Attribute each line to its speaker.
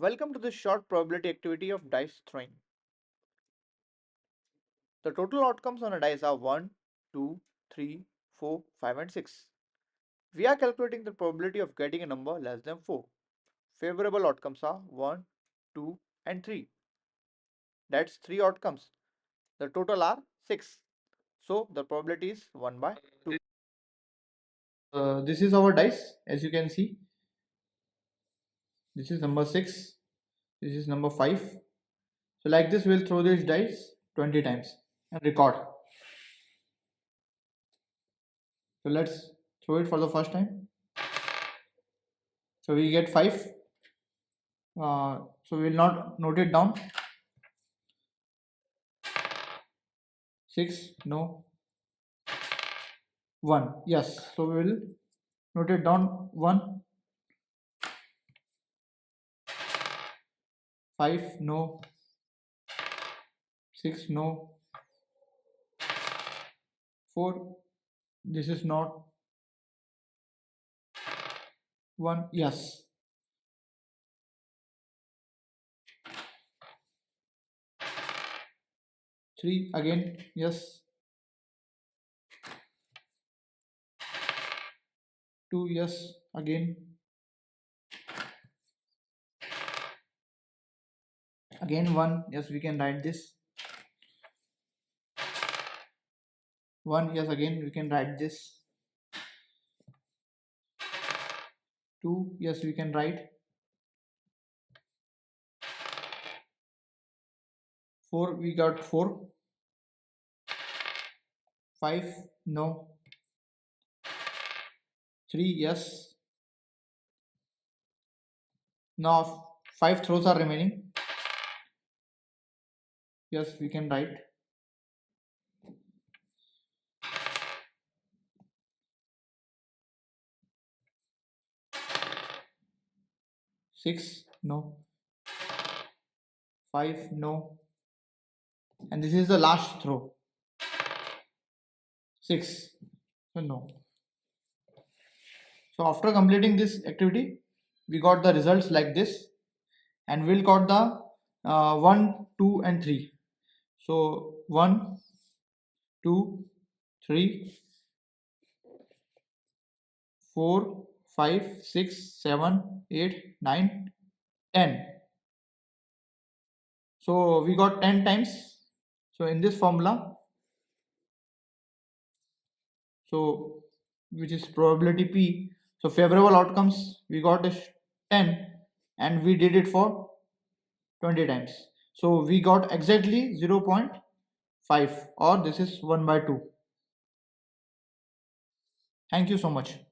Speaker 1: Welcome to this short probability activity of dice throwing. The total outcomes on a dice are 1, 2, 3, 4, 5 and 6. We are calculating the probability of getting a number less than 4. Favorable outcomes are 1, 2 and 3. That's 3 outcomes. The total are 6. So the probability is 1 by 2. This is our dice, as you can see. This is number 6. This is number 5. So like this we'll throw these dice 20 times and record. So let's throw it for the first time. So we get 5. So we will not note it down. 6, no. 1, yes. So we will note it down. 1. 5, no. 6, no. 4, this is not. 1, yes. 3, again, yes. 2, yes, again. Again 1, yes, we can write this. 1, yes, again we can write this. 2, yes, we can write. 4, we got 4. 5, no. 3, yes. Now 5 throws are remaining. Yes, we can write. 6, no. 5, no. And this is the last throw. 6, so no. So after completing this activity, we got the results like this, and we'll got the 1, 2 and 3. So 1, 2, 3, 4, 5, 6, 7, 8, 9, 10. So we got 10 times. So in this formula, so which is probability P, so favorable outcomes we got is 10 and we did it for 20 times. So we got exactly 0.5, or this is 1 by 2. Thank you so much.